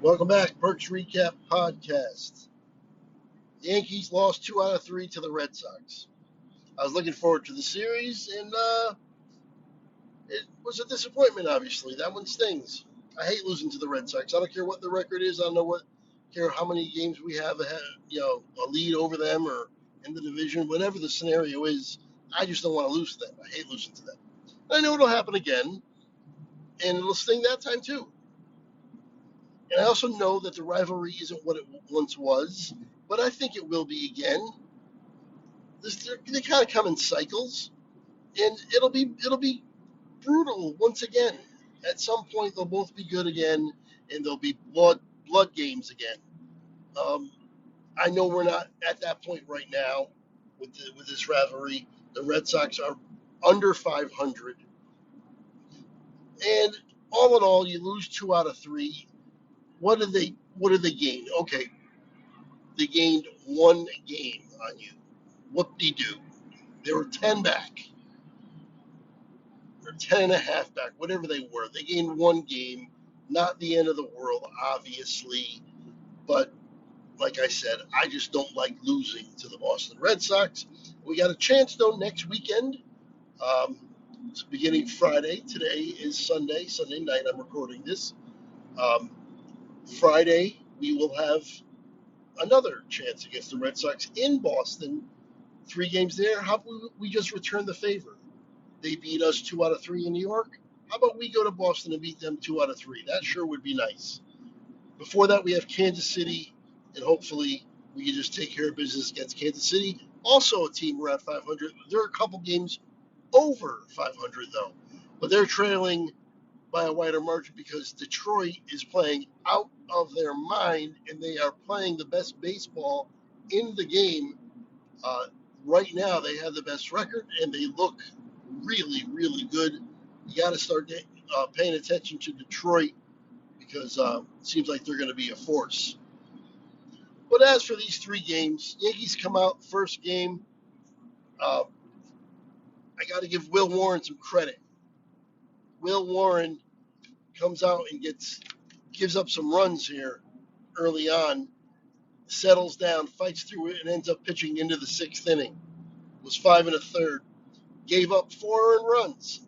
Welcome back, PERK'S reCAP Podcast. The Yankees lost 2 out of 3 to the Red Sox. I was looking forward to the series, and it was a disappointment. Obviously, that one stings. I hate losing to the Red Sox. I don't care what the record is. I don't care how many games we have ahead, a lead over them or in the division, whatever the scenario is. I just don't want to lose to them. I hate losing to them. I know it'll happen again, and it'll sting that time too. And I also know that the rivalry isn't what it once was, but I think it will be again. They kind of come in cycles, and it'll be brutal once again. At some point, they'll both be good again, and there'll be blood games again. I know we're not at that point right now with this rivalry. The Red Sox are under 500, and all in all, you lose 2 out of 3. What did they gain? Okay, they gained one game on you. Whoop-de-doo. They were 10 back. Or 10 and a half back, whatever they were. They gained one game. Not the end of the world, obviously. But like I said, I just don't like losing to the Boston Red Sox. We got a chance, though, next weekend. It's beginning Friday. Today is Sunday night. I'm recording this. Friday, we will have another chance against the Red Sox in Boston. 3 games there. How about we just return the favor? They beat us 2 out of 3 in New York. How about we go to Boston and beat them 2 out of 3? That sure would be nice. Before that, we have Kansas City, and hopefully we can just take care of business against Kansas City. Also a team around 500. There are a couple games over 500, though. But they're trailing by a wider margin because Detroit is playing out of their mind, and they are playing the best baseball in the game. Right now, they have the best record, and they look really, really good. You got to start paying attention to Detroit because it seems like they're going to be a force. But as for these 3 games, Yankees come out first game. I got to give Will Warren some credit. Will Warren comes out and gives up some runs here early on, settles down, fights through it, and ends up pitching into the 6th inning. Was 5 1/3. Gave up 4 earned runs.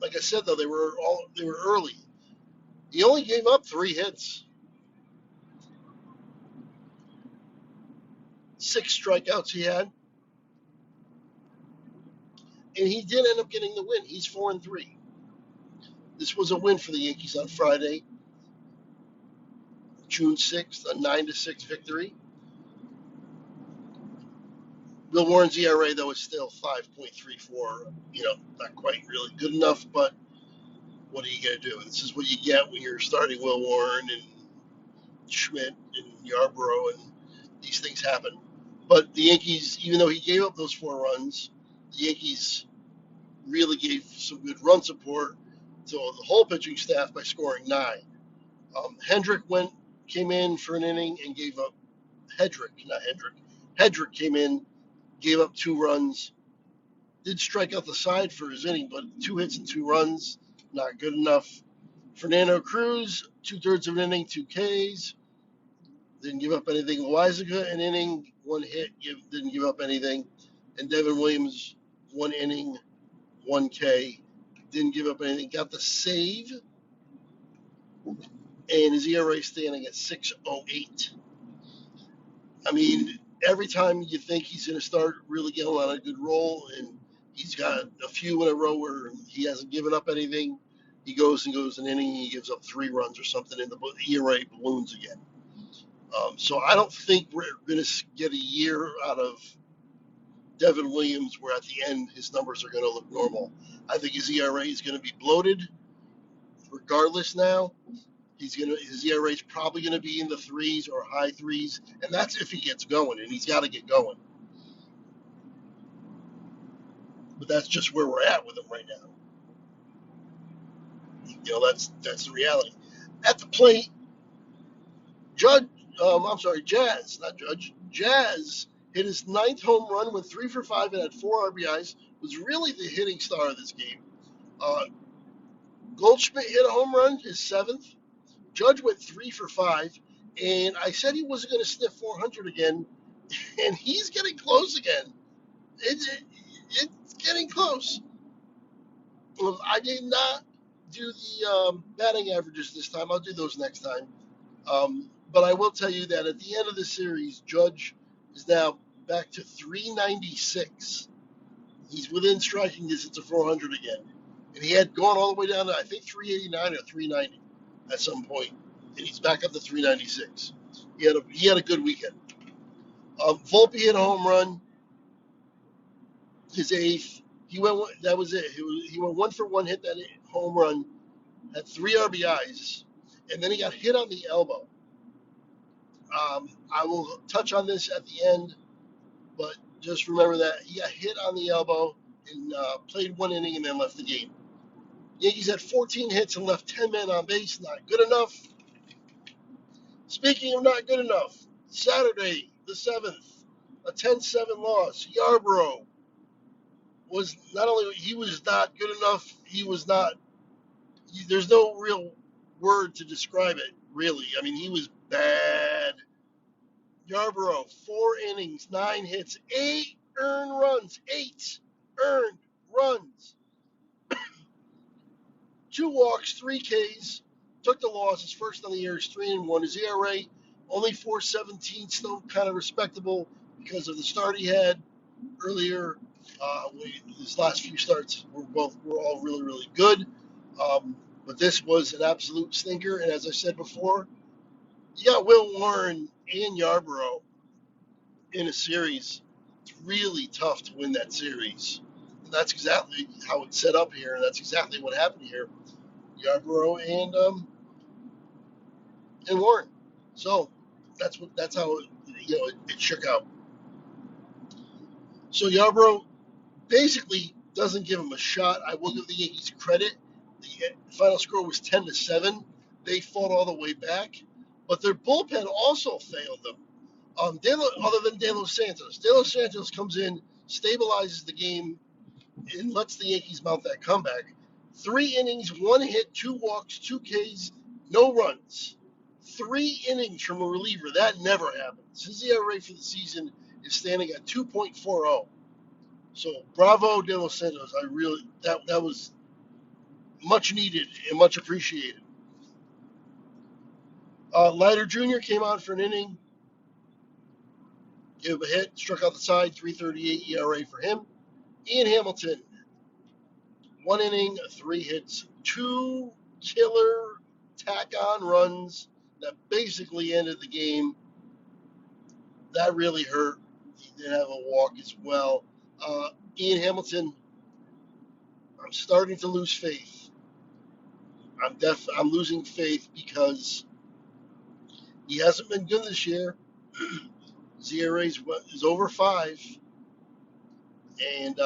Like I said, though, they were early. He only gave up 3 hits, 6 strikeouts he had, and he did end up getting the win. He's 4-3. This was a win for the Yankees on Friday, June 6th, a 9-6 victory. Will Warren's ERA, though, is still 5.34. Not quite really good enough, but what are you going to do? This is what you get when you're starting Will Warren and Schmidt and Yarbrough, and these things happen. But the Yankees, even though he gave up those 4 runs, the Yankees really gave some good run support to the whole pitching staff by scoring 9. Hendrick came in for an inning and gave up. Hedrick came in, gave up 2 runs. Did strike out the side for his inning, but 2 hits and 2 runs, not good enough. Fernando Cruz, 2/3 of an inning, 2 Ks. Didn't give up anything. Loizaga, an inning, 1 hit, didn't give up anything. And Devin Williams, 1 inning, 1 K, didn't give up anything. Got the save, and his ERA standing at 6.08. I mean, every time you think he's going to start really getting on a good roll, and he's got a few in a row where he hasn't given up anything, he goes an inning, and he gives up 3 runs or something, and the ERA balloons again. So I don't think we're going to get a year out of Devin Williams where at the end his numbers are going to look normal. I think his ERA is going to be bloated regardless now. His ERA is probably going to be in the 3s or high 3s, and that's if he gets going, and he's got to get going. But that's just where we're at with him right now. That's the reality. At the plate, Jazz hit his 9th home run, went 3 for 5 and had 4 RBIs. Was really the hitting star of this game. Goldschmidt hit a home run, his 7th. Judge went 3 for 5, and I said he wasn't going to sniff 400 again, and he's getting close again. It's getting close. I did not do the batting averages this time. I'll do those next time. But I will tell you that at the end of the series, Judge is now back to 396. He's within striking distance of 400 again. And he had gone all the way down to, I think, 389 or 390 at some point. And he's back up to 396. He had a good weekend. Volpe hit a home run, his eighth. That was it. He went 1-for-1, hit that home run, had 3 RBIs, and then he got hit on the elbow. I will touch on this at the end, but just remember that he got hit on the elbow and played 1 inning and then left the game. Yankees had 14 hits and left 10 men on base. Not good enough. Speaking of not good enough, Saturday the 7th, a 10-7 loss. Yarbrough was not only he was not good enough, he was not. There's no real word to describe it, really. I mean, he was bad. Yarbrough, 4 innings, 9 hits, 8 earned runs. 8 earned runs. 2 walks, 3 Ks. Took the loss. His first on the year is 3-1. His ERA only 4.17, still kind of respectable because of the start he had earlier. His last few starts were all really, really good. But this was an absolute stinker. And as I said before, you got Will Warren and Yarbrough in a series. It's really tough to win that series. And that's exactly how it's set up here. And that's exactly what happened here. Yarbrough and Warren. So that's how it shook out. So Yarbrough basically doesn't give him a shot. I will give the Yankees credit. The final score was 10-7. They fought all the way back, but their bullpen also failed them. Other than De Los Santos. De Los Santos comes in, stabilizes the game, and lets the Yankees mount that comeback. 3 innings, 1 hit, 2 walks, 2 Ks, no runs. 3 innings from a reliever. That never happens. His ERA for the season is standing at 2.40. So bravo, De Los Santos. That was much needed and much appreciated. Leiter Jr. came on for an inning, gave a hit, struck out the side, 3.38 ERA for him. Ian Hamilton, 1 inning, 3 hits, 2 killer tack-on runs that basically ended the game. That really hurt. He did have a walk as well. Ian Hamilton, I'm starting to lose faith. I'm losing faith because he hasn't been good this year. His ERA is over 5. And,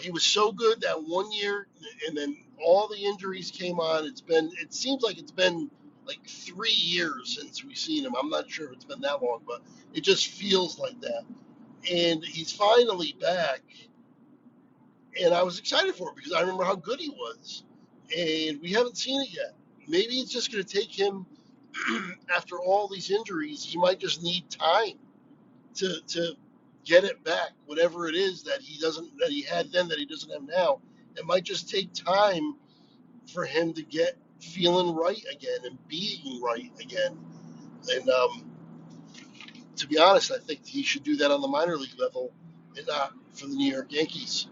he was so good that 1 year, and then all the injuries came on. It seems like it's been like 3 years since we've seen him. I'm not sure if it's been that long, but it just feels like that. And he's finally back. And I was excited for it because I remember how good he was. And we haven't seen it yet. Maybe it's just going to take him, after all these injuries, he might just need time to get it back, whatever it is that he had then that he doesn't have now. It might just take time for him to get feeling right again and being right again. And to be honest, I think he should do that on the minor league level and not for the New York Yankees.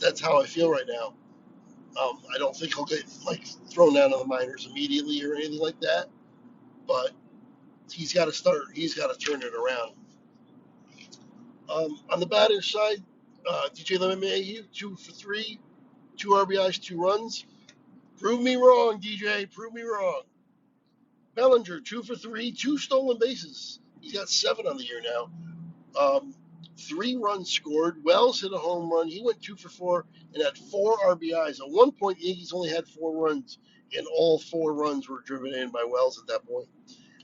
That's how I feel right now. I don't think he'll get thrown down in the minors immediately or anything like that, but he's got to start. He's got to turn it around. On the batter side, DJ LeMahieu, 2 for 3, 2 RBIs, 2 runs. Prove me wrong, DJ. Prove me wrong. Bellinger, 2 for 3, 2 stolen bases. He's got 7 on the year now. 3 runs scored. Wells hit a home run. He went 2 for 4 and had 4 RBIs. At one point, the Yankees only had 4 runs, and all 4 runs were driven in by Wells at that point.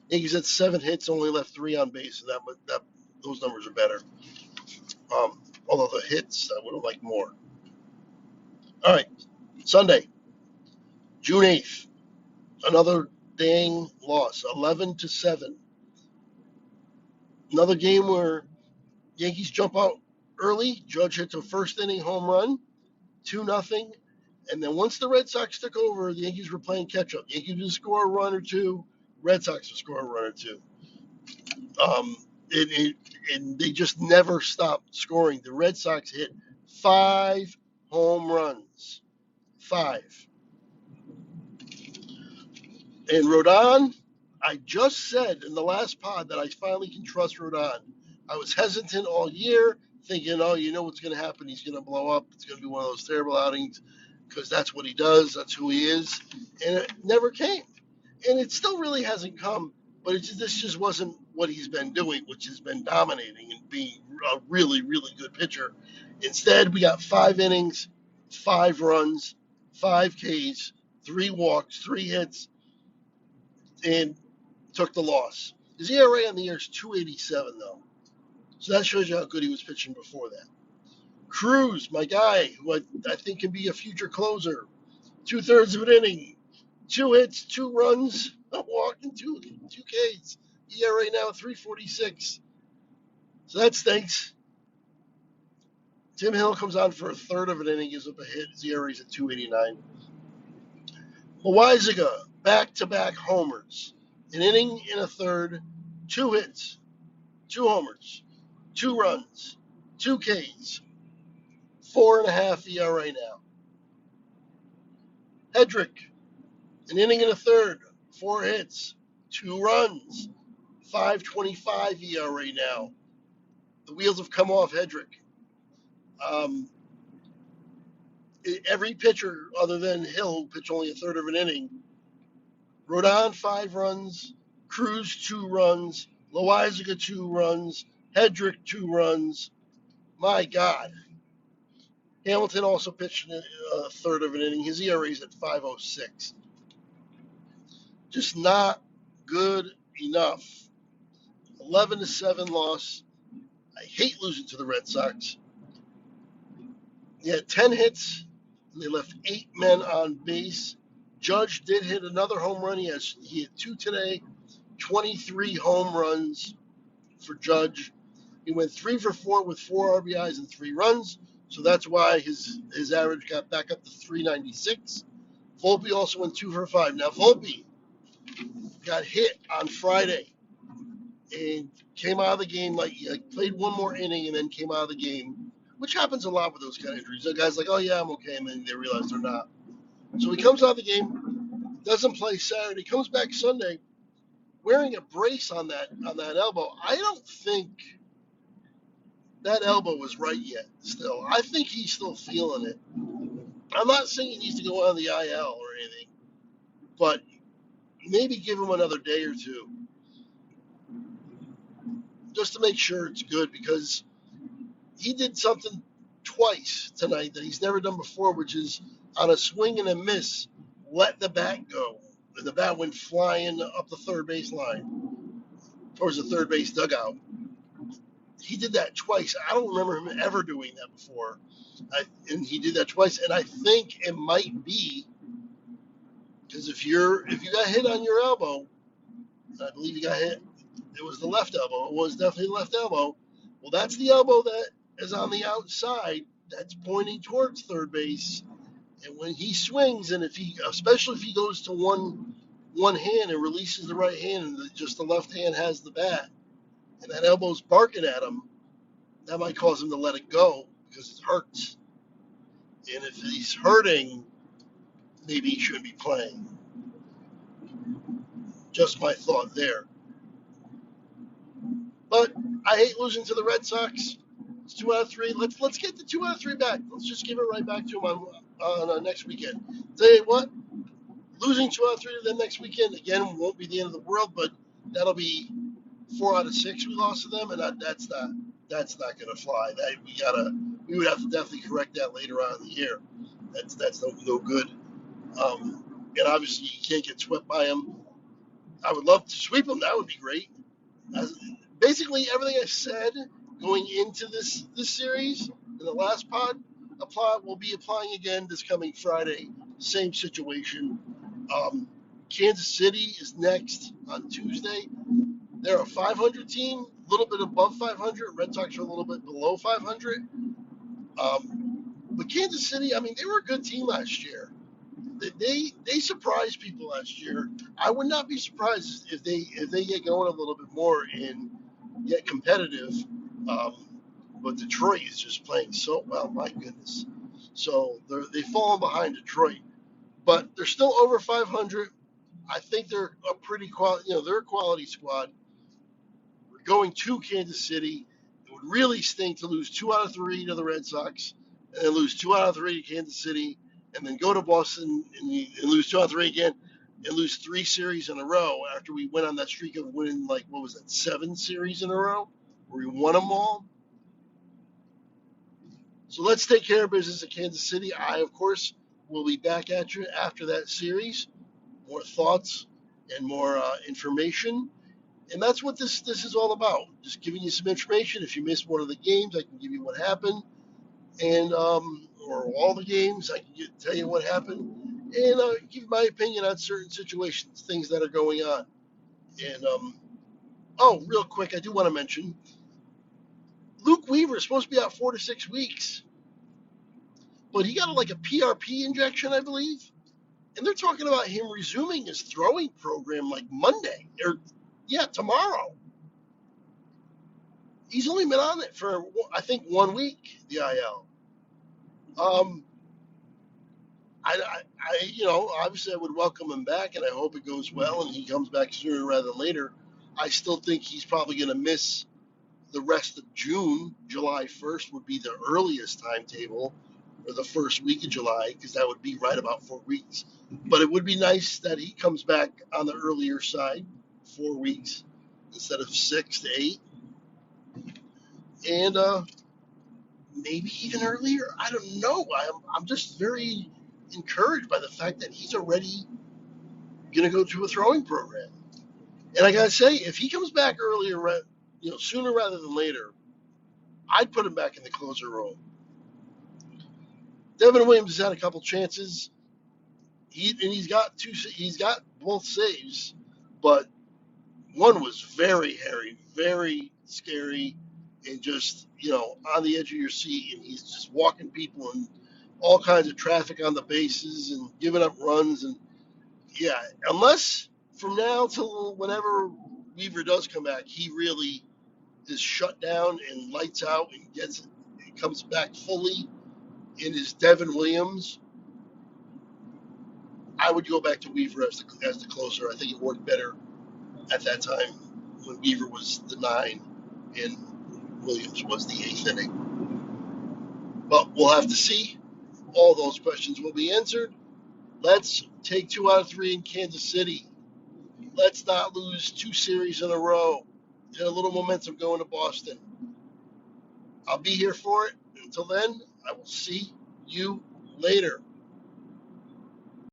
Yankees had 7 hits, only left 3 on base, so those numbers are better. Although the hits, I would have liked more. All right, Sunday, June 8th, another dang loss, 11-7. Another game where Yankees jump out early. Judge hits a first inning home run, 2-0. And then once the Red Sox took over, the Yankees were playing catch up. Yankees would score a run or two, Red Sox would score a run or two. Um, and they just never stopped scoring. The Red Sox hit 5 home runs. 5. And Rodon, I just said in the last pod that I finally can trust Rodon. I was hesitant all year, thinking, oh, you know what's going to happen? He's going to blow up. It's going to be one of those terrible outings because that's what he does. That's who he is. And it never came. And it still really hasn't come. But this just wasn't what he's been doing, which has been dominating and being a really, really good pitcher. Instead, we got 5 innings, 5 runs, 5 Ks, 3 walks, 3 hits, and took the loss. His ERA on the year is 2.87, though. So that shows you how good he was pitching before that. Cruz, my guy, who I think can be a future closer. 2/3 of an inning, 2 hits, 2 runs, a walk, and 2 Ks. ERA now 3.46. So that stinks. Tim Hill comes on for a third of an inning, gives up a hit. His ERA is at 2.89. Loizaga, back-to-back homers. An inning and a third, 2 hits, 2 homers, 2 runs, 2 Ks, 4.5 ERA now. Hedrick, an inning and a third, 4 hits, 2 runs, 5.25 ERA now. The wheels have come off Hedrick. Every pitcher other than Hill pitched only a third of an inning. Rodon, 5 runs. Cruz, 2 runs. Loizaga, 2 runs. Hedrick, 2 runs. My God. Hamilton also pitched a third of an inning. His ERA is at 5.06. Just not good enough. 11-7 loss. I hate losing to the Red Sox. He had 10 hits, and they left 8 men on base. Judge did hit another home run. He had 2 today. 23 home runs for Judge. He went 3 for 4 with 4 RBIs and 3 runs. So that's why his average got back up to 396. Volpe also went 2 for 5. Now, Volpe got hit on Friday and came out of the game, like played one more inning and then came out of the game, which happens a lot with those kind of injuries. The guy's like, oh, yeah, I'm okay, and then they realize they're not. So he comes out of the game, doesn't play Saturday, comes back Sunday wearing a brace on that elbow. I don't think that elbow is right yet still. I think he's still feeling it. I'm not saying he needs to go on the IL or anything, but maybe give him another day or two just to make sure it's good, because he did something twice tonight that he's never done before, which is on a swing and a miss, let the bat go. And the bat went flying up the third base line towards the third base dugout. He did that twice. I don't remember him ever doing that before. And he did that twice. And I think it might be because if you got hit on your elbow, I believe you got hit, it was the left elbow. It was definitely the left elbow. Well, that's the elbow that is on the outside that's pointing towards third base. And when he swings, and especially if he goes to one hand and releases the right hand, and just the left hand has the bat, and that elbow's barking at him, that might cause him to let it go because it hurts. And if he's hurting, maybe he shouldn't be playing. Just my thought there. But I hate losing to the Red Sox. It's 2 out of 3. Let's get the 2 out of 3 back. Let's just give it right back to them on next weekend. Tell you what, losing 2 out of 3 to them next weekend again won't be the end of the world, but that'll be 4 out of 6 we lost to them, and that's not going to fly. We would have to definitely correct that later on in the year. That's no good. And obviously you can't get swept by them. I would love to sweep them. That would be great. Basically everything I said going into this series in the last pod We'll be applying again this coming Friday. Same situation. Um, Kansas City is next on Tuesday. They're a 500 team, a little bit above 500. Red Sox are a little bit below 500. But Kansas City, I mean, they were a good team last year. They surprised people last year. I would not be surprised if they get going a little bit more and get competitive. But Detroit is just playing so well. My goodness. So they've fallen behind Detroit, but they're still over 500. I think they're a pretty quality. They're a quality squad. We're going to Kansas City. It would really stink to lose 2 out of 3 to the Red Sox, and then lose 2 out of 3 to Kansas City, and then go to Boston and lose 2 out of 3 again, and lose 3 series in a row after we went on that streak of winning, like, what was that, 7 series in a row where we won them all. So let's take care of business at Kansas City. I, of course, will be back at you after that series. More thoughts and more information. And that's what this is all about. Just giving you some information. If you missed one of the games, I can give you what happened. And or all the games, I can tell you what happened. And give my opinion on certain situations, things that are going on. And, real quick, I do want to mention, Luke Weaver is supposed to be out 4 to 6 weeks. But he got like a PRP injection, I believe. And they're talking about him resuming his throwing program like Monday, or tomorrow. He's only been on it for, I think, 1 week, the IL. Obviously I would welcome him back, and I hope it goes well and he comes back sooner rather than later. I still think he's probably going to miss the rest of June. July 1st would be the earliest timetable, or the first week of July, because that would be right about 4 weeks. But it would be nice that he comes back on the earlier side, 4 weeks instead of 6 to 8, and maybe even earlier. I don't know. I'm just very encouraged by the fact that he's already going to go to a throwing program. And I gotta say, if he comes back earlier, sooner rather than later, I'd put him back in the closer role. Devin Williams has had a couple chances. He's got both saves, but one was very hairy, very scary, and just on the edge of your seat. And he's just walking people and all kinds of traffic on the bases and giving up runs. And unless from now till whenever Weaver does come back, he really is shut down and lights out and comes back fully in his Devin Williams, I would go back to Weaver as the closer. I think it worked better at that time when Weaver was the 9 and Williams was the 8th inning. But we'll have to see. All those questions will be answered. Let's take 2 out of 3 in Kansas City. Let's not lose 2 series in a row. Get a little momentum going to Boston. I'll be here for it. Until then, I will see you later.